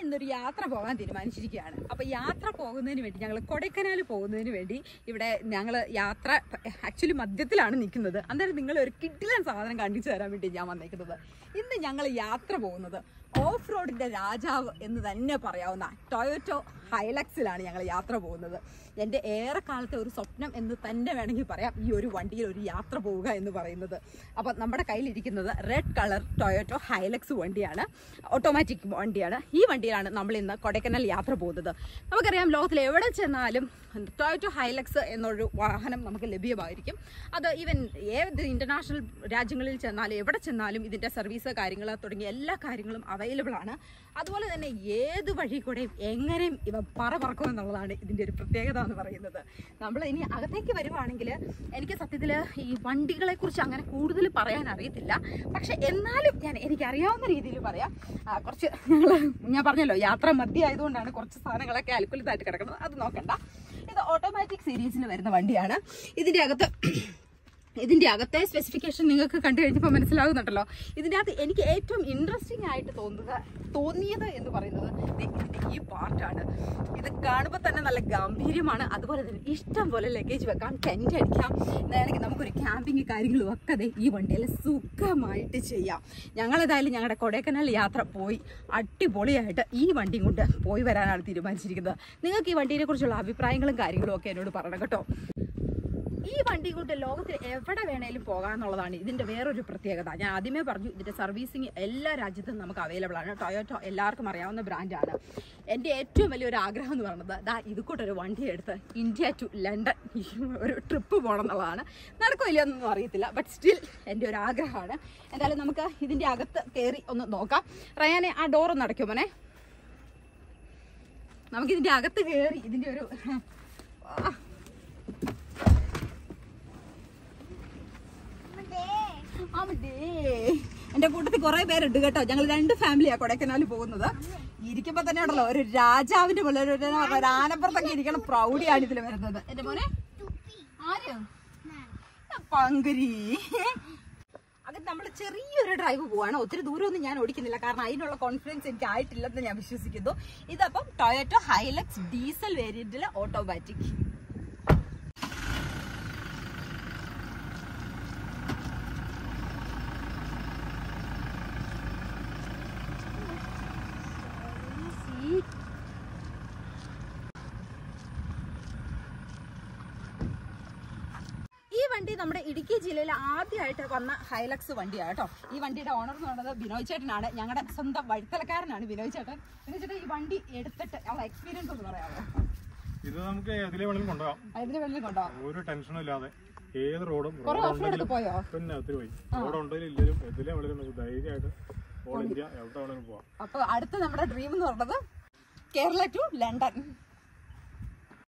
ഇന്നൊരു യാത്ര പോകാൻ തീരുമാനിച്ചിരിക്കുകയാണ്. അപ്പോൾ യാത്ര പോകുന്നതിന് വേണ്ടി ഞങ്ങൾ കൊടൈക്കനാൽ പോകുന്നതിന് വേണ്ടി ഇവിടെ ഞങ്ങൾ യാത്ര ആക്ച്വലി മധ്യത്തിലാണ് നിൽക്കുന്നത്. അന്നേരം നിങ്ങൾ ഒരു കിടിലൻ സാധനം കാണിച്ചു തരാൻ വേണ്ടി ഞാൻ വന്നേക്കുന്നത്. ഇന്ന് ഞങ്ങൾ യാത്ര പോകുന്നത് ഓഫ് റോഡിന്റെ രാജാവ് എന്ന് തന്നെ പറയാവുന്ന ടൊയോട്ടോ ഹൈലക്സിലാണ് ഞങ്ങൾ യാത്ര പോകുന്നത്. എൻ്റെ ഏറെക്കാലത്തെ ഒരു സ്വപ്നം എന്ന് തന്നെ വേണമെങ്കിൽ പറയാം ഈ ഒരു വണ്ടിയിൽ ഒരു യാത്ര പോവുക എന്ന് പറയുന്നത്. അപ്പം നമ്മുടെ കയ്യിലിരിക്കുന്നത് റെഡ് കളർ ടൊയോട്ടോ ഹൈലക്സ് വണ്ടിയാണ്, ഓട്ടോമാറ്റിക് വണ്ടിയാണ്. ഈ വണ്ടിയിലാണ് നമ്മൾ ഇന്ന് കൊടൈക്കനാൽ യാത്ര പോകുന്നത്. നമുക്കറിയാം ലോകത്തിൽ എവിടെ ചെന്നാലും ടൊയോട്ടോ ഹൈലക്സ് എന്നൊരു വാഹനം നമുക്ക് ലഭ്യമായിരിക്കും. അത് ഈവൻ ഏത് ഇൻ്റർനാഷണൽ രാജ്യങ്ങളിൽ ചെന്നാലും എവിടെ ചെന്നാലും ഇതിൻ്റെ സർവീസ് കാര്യങ്ങൾ തുടങ്ങിയ എല്ലാ കാര്യങ്ങളും അവൈലബിൾ ആണ്. അതുപോലെ തന്നെ ഏത് വഴി കൂടെയും എങ്ങനെയും ഇവ പറക്കും എന്നുള്ളതാണ് ഇതിൻ്റെ ഒരു പ്രത്യേകത എന്ന് പറയുന്നത്. നമ്മൾ ഇനി അകത്തേക്ക് വരുവാണെങ്കിൽ എനിക്ക് സത്യത്തിൽ ഈ വണ്ടികളെക്കുറിച്ച് അങ്ങനെ കൂടുതൽ പറയാൻ അറിയത്തില്ല. പക്ഷെ എന്നാലും എനിക്കറിയാവുന്ന രീതിയിൽ പറയാം. കുറച്ച് ഞാൻ പറഞ്ഞല്ലോ യാത്ര മധ്യ ആയതുകൊണ്ടാണ് കുറച്ച് സാധനങ്ങളൊക്കെ അൽക്കുലത്തായിട്ട് കിടക്കുന്നത്. അത് നോക്കണ്ട. ഇത് ഓട്ടോമാറ്റിക് സീരീസിൽ വരുന്ന വണ്ടിയാണ്. ഇതിൻ്റെ അകത്തെ സ്പെസിഫിക്കേഷൻ നിങ്ങൾക്ക് കണ്ടു കഴിഞ്ഞപ്പോൾ മനസ്സിലാകുന്നുണ്ടല്ലോ. ഇതിൻ്റെ അകത്ത് എനിക്ക് ഏറ്റവും ഇൻട്രസ്റ്റിംഗ് ആയിട്ട് തോന്നിയത് എന്ന് പറയുന്നത് ഇതിൻ്റെ ഈ പാർട്ടാണ്. ഇത് കാണുമ്പോൾ തന്നെ നല്ല ഗംഭീര്യമാണ്. അതുപോലെ തന്നെ ഇഷ്ടം പോലെ ലഗേജ് വെക്കാം, ടെൻറ്റ് അടിക്കാം, അല്ലെങ്കിൽ നമുക്കൊരു ക്യാമ്പിങ് കാര്യങ്ങളും ഒക്കെ ഈ വണ്ടിയിൽ സുഖമായിട്ട് ചെയ്യാം. ഞങ്ങളേതായാലും ഞങ്ങളുടെ കൊടൈക്കനാൽ യാത്ര പോയി അടിപൊളിയായിട്ട് ഈ വണ്ടിയും കൊണ്ട് പോയി വരാനാണ് തീരുമാനിച്ചിരിക്കുന്നത്. നിങ്ങൾക്ക് ഈ വണ്ടിയെ കുറിച്ചുള്ള അഭിപ്രായങ്ങളും കാര്യങ്ങളും ഒക്കെ എന്നോട് പറയണം കേട്ടോ. ഈ വണ്ടി കൊണ്ട് ലോകത്തിൽ എവിടെ വേണേലും പോകാമെന്നുള്ളതാണ് ഇതിൻ്റെ വേറൊരു പ്രത്യേകത. ഞാൻ ആദ്യമേ പറഞ്ഞു, ഇതിൻ്റെ സർവീസിങ് എല്ലാ രാജ്യത്തും നമുക്ക് അവൈലബിൾ ആണ്. ടൊയോട്ടോ എല്ലാവർക്കും അറിയാവുന്ന ബ്രാൻഡാണ്. എൻ്റെ ഏറ്റവും വലിയൊരു ആഗ്രഹം എന്ന് പറയുന്നത് ഇത് കൂട്ടൊരു വണ്ടി എടുത്ത് ഇന്ത്യ ടു ലണ്ടൻ ഒരു ട്രിപ്പ് പോകണം എന്നുള്ളതാണ്. നടക്കോ ഇല്ലയെന്നൊന്നും അറിയത്തില്ല, ബട്ട് സ്റ്റിൽ എൻ്റെ ഒരു ആഗ്രഹമാണ്. എന്തായാലും നമുക്ക് ഇതിൻ്റെ അകത്ത് കയറി ഒന്ന് നോക്കാം. റയാനെ ആ ഡോറൊന്ന് അടയ്ക്കും മോനെ. നമുക്കിതിൻ്റെ അകത്ത് കയറി ഇതിൻ്റെ ഒരു എന്റെ കൂട്ടത്തിൽ കുറെ പേരുണ്ട് കേട്ടോ. ഞങ്ങൾ 2 ഫാമിലിയാ കൊടൈക്കനാൽ പോകുന്നത്. ഇരിക്കുമ്പോ തന്നെ ഉണ്ടല്ലോ ഒരു രാജാവിന്റെ പോലെ ഒരു ആനപ്പുറത്തൊക്കെ ഇരിക്കണം. പ്രൗഢിയാണ് ഇതിൽ വരുന്നത്. എന്റെ മോനെ ആര് പങ്കുരി. അത് നമ്മൾ ചെറിയൊരു ഡ്രൈവ് പോവാണ്. ഒത്തിരി ദൂരമൊന്നും ഞാൻ ഓടിക്കുന്നില്ല, കാരണം അതിനുള്ള കോൺഫിഡൻസ് എനിക്ക് ആയിട്ടില്ലെന്ന് ഞാൻ വിശ്വസിക്കുന്നു. ഇതപ്പം ടൊയോട്ടോ ഹൈലക്സ് ഡീസൽ വേരിയന്റിലെ ഓട്ടോമാറ്റിക്. ഈ വണ്ടി നമ്മുടെ ഇടുക്കി ജില്ലയിൽ ആദ്യമായിട്ട് വന്ന ഹൈലക്സ് വണ്ടിയാണ് കേട്ടോ. ഈ വണ്ടിയുടെ ഓണർ എന്ന് പറയുന്നത് ബിനോയ് ചേട്ടനാണ്. ഞങ്ങളുടെ സ്വന്തം വഴിത്തലക്കാരനാണ് ബിനോയ് ചേട്ടൻ. ബിനോയ് ചേട്ടൻ ഈ വണ്ടി എടുത്തിട്ട് ഉള്ള എക്സ്പീരിയൻസ് ഒന്ന് പറയാമോ? ഇത് നമുക്ക് ഏതിലെ വേണമെങ്കിലും കൊണ്ടുപോകാം. ഒരു ടെൻഷനും ഇല്ലാതെ ഏത് റോഡും പോയോ? പിന്നെ ഒത്തിരി പോയി റോഡുണ്ടെങ്കിലും ഇല്ലെങ്കിലും എതിലെ വേണമെങ്കിലും ധൈര്യമായിട്ട് ഓൾ ഇന്ത്യ എവിടെ വേണമെങ്കിലും പോവാം. അപ്പൊ അടുത്ത നമ്മുടെ ഡ്രീം എന്ന് പറയുന്നത് കേരള ടു ലണ്ടൻ.